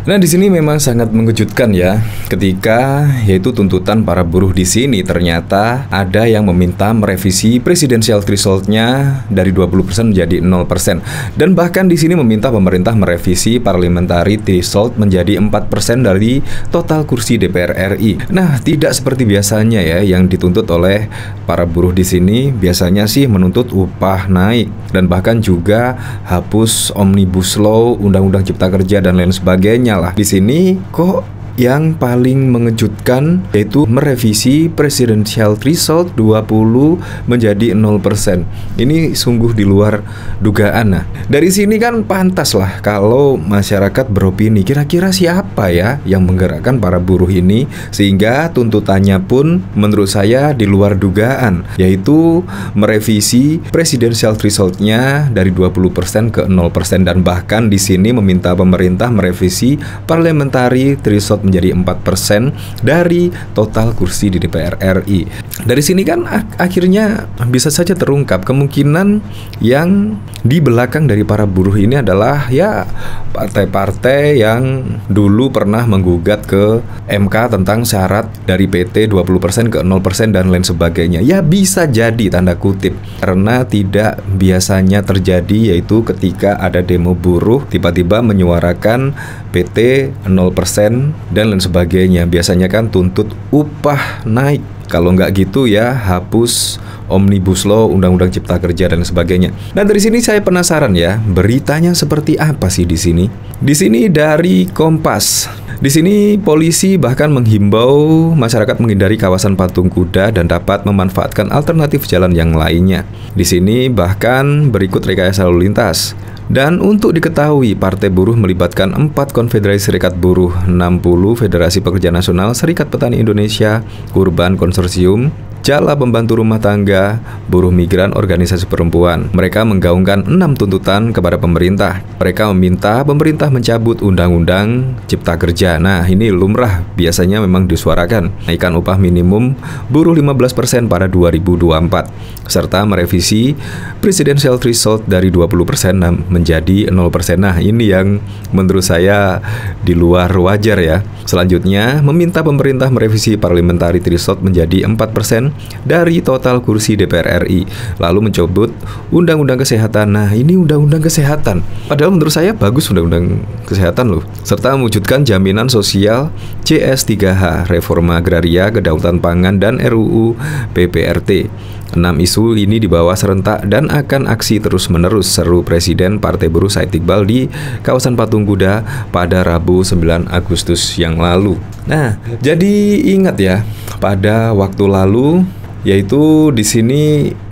Nah, di sini memang sangat mengejutkan ya, ketika yaitu tuntutan para buruh di sini ternyata ada yang meminta merevisi presidensial threshold-nya dari 20% menjadi 0%, dan bahkan di sini meminta pemerintah merevisi parliamentary threshold menjadi 4% dari total kursi DPR RI. Nah, tidak seperti biasanya ya yang dituntut oleh para buruh di sini. Biasanya sih menuntut upah naik dan bahkan juga hapus Omnibus Law, Undang-Undang Cipta Kerja dan lain sebagainya lah. Di sini kok yang paling mengejutkan yaitu merevisi presidensial threshold 20 menjadi 0%. Ini sungguh di luar dugaan. Nah, dari sini kan pantas lah kalau masyarakat beropini, kira-kira siapa ya yang menggerakkan para buruh ini sehingga tuntutannya pun menurut saya di luar dugaan, yaitu merevisi presidensial threshold-nya dari 20% ke 0%, dan bahkan di sini meminta pemerintah merevisi parliamentary threshold menjadi 4% dari total kursi di DPR RI. Dari sini kan akhirnya bisa saja terungkap kemungkinan yang di belakang dari para buruh ini adalah ya partai-partai yang dulu pernah menggugat ke MK tentang syarat dari PT 20% ke 0% dan lain sebagainya. Ya bisa jadi tanda kutip, karena tidak biasanya terjadi yaitu ketika ada demo buruh tiba-tiba menyuarakan PT 0% dan lain sebagainya. Biasanya kan tuntut upah naik. Kalau nggak gitu ya hapus Omnibus Law, Undang-Undang Cipta Kerja dan sebagainya. Nah, dari sini saya penasaran ya, beritanya seperti apa sih di sini? Di sini dari Kompas. Di sini polisi bahkan menghimbau masyarakat menghindari kawasan patung kuda dan dapat memanfaatkan alternatif jalan yang lainnya. Di sini bahkan berikut rekayasa lalu lintas. Dan untuk diketahui, Partai Buruh melibatkan 4 konfederasi serikat buruh, 60 Federasi Pekerja Nasional, Serikat Petani Indonesia, Urban Konsorsium, Jala Pembantu Rumah Tangga, Buruh Migran, Organisasi Perempuan. Mereka menggaungkan 6 tuntutan kepada pemerintah. Mereka meminta pemerintah mencabut Undang-Undang Cipta Kerja. Nah, ini lumrah biasanya memang disuarakan. Naikkan upah minimum buruh 15% pada 2024, serta merevisi presidensial threshold dari 20% menjadi 0%. Nah, ini yang menurut saya di luar wajar ya. Selanjutnya, meminta pemerintah merevisi parliamentary threshold menjadi 4% dari total kursi DPR RI, lalu mencabut Undang-Undang Kesehatan. Nah, ini Undang-Undang Kesehatan, padahal menurut saya bagus Undang-Undang Kesehatan loh. Serta mewujudkan jaminan sosial CS3H, reforma agraria, kedaulatan pangan, dan RUU PPRT. 6 isu ini dibawa serentak dan akan aksi terus-menerus, seru Presiden Partai Buruh Said Iqbal di kawasan Patung Kuda pada Rabu 9 Agustus yang lalu. Nah, jadi ingat ya, pada waktu lalu yaitu di sini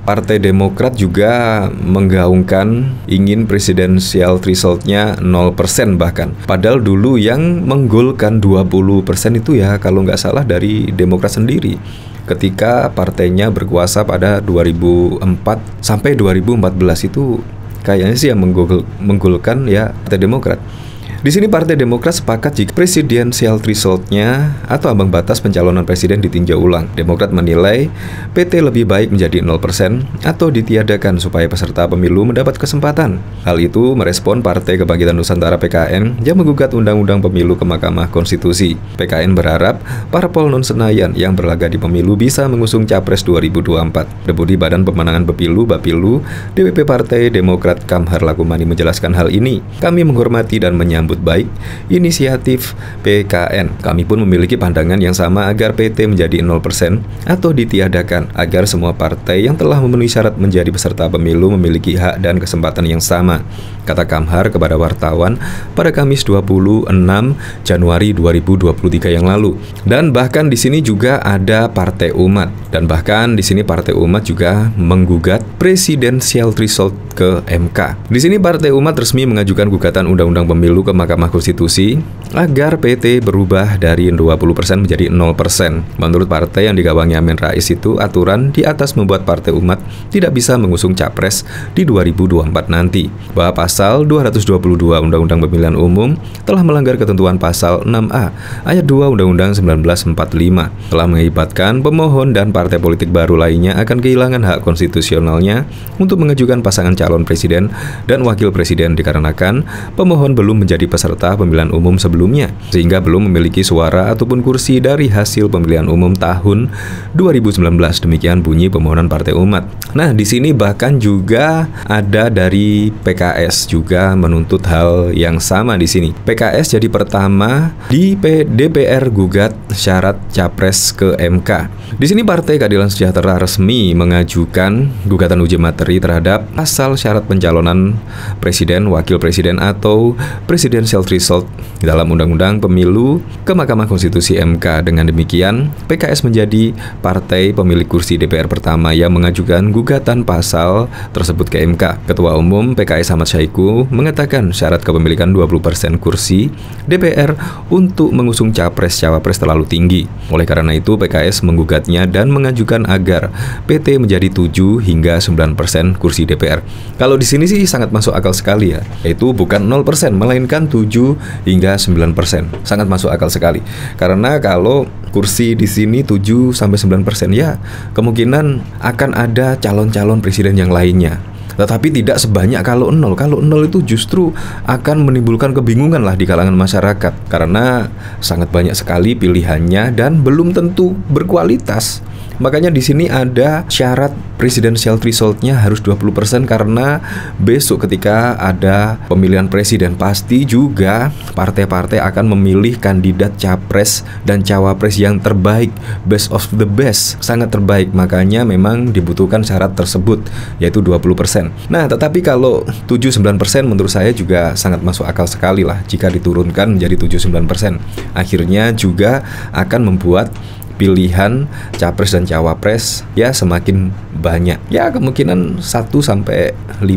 Partai Demokrat juga menggaungkan ingin presidensial threshold-nya 0% bahkan. Padahal dulu yang menggolkan 20% itu ya kalau nggak salah dari Demokrat sendiri, ketika partainya berkuasa pada 2004 sampai 2014 itu kayaknya sih yang menggolkan ya Partai Demokrat. Di sini Partai Demokrat sepakat jika presidensial threshold-nya atau ambang batas pencalonan presiden ditinjau ulang. Demokrat menilai PT lebih baik menjadi 0% atau ditiadakan supaya peserta pemilu mendapat kesempatan. Hal itu merespon Partai Kebangkitan Nusantara PKN yang menggugat Undang-Undang Pemilu ke Mahkamah Konstitusi. PKN berharap parpol non-Senayan yang berlaga di pemilu bisa mengusung Capres 2024. Deputi Badan Pemenangan Pemilu Bapilu DPP Partai Demokrat Kamhar Lakumani menjelaskan hal ini. Kami menghormati dan menyambut baik inisiatif PKN. Kami pun memiliki pandangan yang sama agar PT menjadi 0% atau ditiadakan agar semua partai yang telah memenuhi syarat menjadi peserta pemilu memiliki hak dan kesempatan yang sama, kata Kamhar kepada wartawan pada Kamis 26 Januari 2023 yang lalu. Dan bahkan di sini juga ada Partai Umat, dan bahkan di sini Partai Umat juga menggugat presidensial threshold ke MK. Di sini Partai Umat resmi mengajukan gugatan Undang-Undang Pemilu ke Mahkamah Konstitusi agar PT berubah dari 20% menjadi 0%. Menurut partai yang digawangi Amin Rais itu, aturan di atas membuat Partai Umat tidak bisa mengusung capres di 2024 nanti. Bahwa pasal 222 Undang-Undang Pemilihan Umum telah melanggar ketentuan pasal 6A ayat 2 Undang-Undang 1945, telah mengakibatkan pemohon dan partai politik baru lainnya akan kehilangan hak konstitusionalnya untuk mengajukan pasangan capres calon presiden dan wakil presiden dikarenakan pemohon belum menjadi peserta pemilihan umum sebelumnya, sehingga belum memiliki suara ataupun kursi dari hasil pemilihan umum tahun 2019. Demikian bunyi permohonan Partai Umat. Nah, di sini bahkan juga ada dari PKS juga menuntut hal yang sama di sini. PKS jadi pertama di DPR gugat syarat capres ke MK. Di sini Partai Keadilan Sejahtera resmi mengajukan gugatan uji materi terhadap pasal syarat pencalonan presiden, wakil presiden atau presidential threshold dalam Undang-Undang Pemilu ke Mahkamah Konstitusi MK. Dengan demikian, PKS menjadi partai pemilik kursi DPR pertama yang mengajukan gugatan pasal tersebut ke MK. Ketua Umum PKS Ahmad Syahiku mengatakan syarat kepemilikan 20% kursi DPR untuk mengusung capres-cawapres terlalu tinggi. Oleh karena itu, PKS menggugatnya dan mengajukan agar PT menjadi 7 hingga 9% kursi DPR. Kalau di sini sih sangat masuk akal sekali ya. Itu bukan 0%, melainkan 7 hingga 9%. Sangat masuk akal sekali. Karena kalau kursi di sini 7 sampai 9% ya, kemungkinan akan ada calon-calon presiden yang lainnya. Tetapi tidak sebanyak kalau 0. Kalau 0 itu justru akan menimbulkan kebingungan lah di kalangan masyarakat, karena sangat banyak sekali pilihannya dan belum tentu berkualitas. Makanya di sini ada syarat presidential threshold-nya harus 20% karena besok ketika ada pemilihan presiden pasti juga partai-partai akan memilih kandidat capres dan cawapres yang terbaik, best of the best, sangat terbaik. Makanya memang dibutuhkan syarat tersebut yaitu 20%. Nah, tetapi kalau 7-9% menurut saya juga sangat masuk akal sekali lah jika diturunkan menjadi 7-9%. Akhirnya juga akan membuat pilihan capres dan cawapres ya semakin banyak. Ya kemungkinan 1-5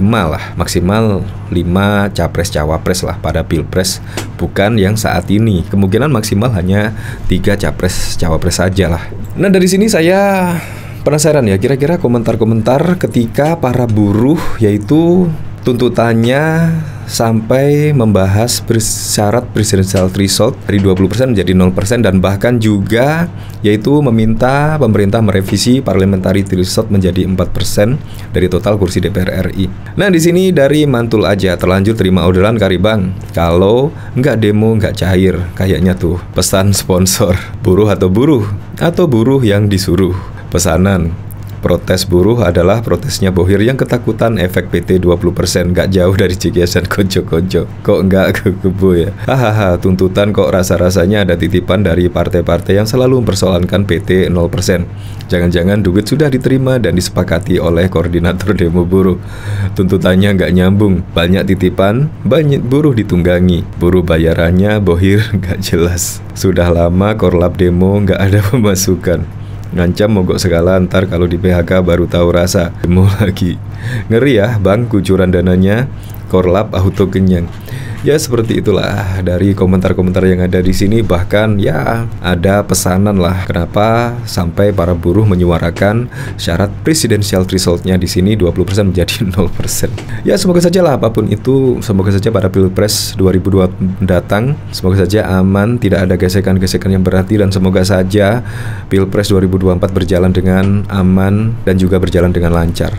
lah, maksimal 5 capres cawapres lah pada pilpres, bukan yang saat ini. Kemungkinan maksimal hanya 3 capres cawapres saja lah. Nah, dari sini saya penasaran ya, kira-kira komentar-komentar ketika para buruh yaitu tuntutannya sampai membahas syarat presidential threshold dari 20% menjadi 0% dan bahkan juga yaitu meminta pemerintah merevisi parliamentary threshold menjadi 4% dari total kursi DPR RI. Nah, di sini dari Mantul aja terlanjur terima orderan Karibang. Kalau nggak demo nggak cair, kayaknya tuh pesan sponsor buruh atau buruh yang disuruh. Pesanan protes buruh adalah protesnya Bohir yang ketakutan efek PT 20%, gak jauh dari Cikias dan konco-konco. Kok nggak kebo ya? Hahaha, tuntutan kok rasa-rasanya ada titipan dari partai-partai yang selalu mempersoalkan PT 0%. Jangan-jangan duit sudah diterima dan disepakati oleh koordinator demo buruh. Tuntutannya nggak nyambung, banyak titipan, banyak buruh ditunggangi. Buruh bayarannya Bohir nggak jelas. Sudah lama korlap demo nggak ada pemasukan. Ngancam mogok segala, ntar kalau di PHK baru tahu rasa. Demo lagi. Ngeri ya bang, kucuran dananya korlap auto kenyang. Ya seperti itulah dari komentar-komentar yang ada di sini. Bahkan ya ada pesanan lah kenapa sampai para buruh menyuarakan syarat presidential threshold-nya di sini 20% menjadi 0%. Ya semoga saja lah apapun itu, semoga saja pada Pilpres 2002 mendatang semoga saja aman, tidak ada gesekan-gesekan yang berarti, dan semoga saja Pilpres 2024 berjalan dengan aman dan juga berjalan dengan lancar.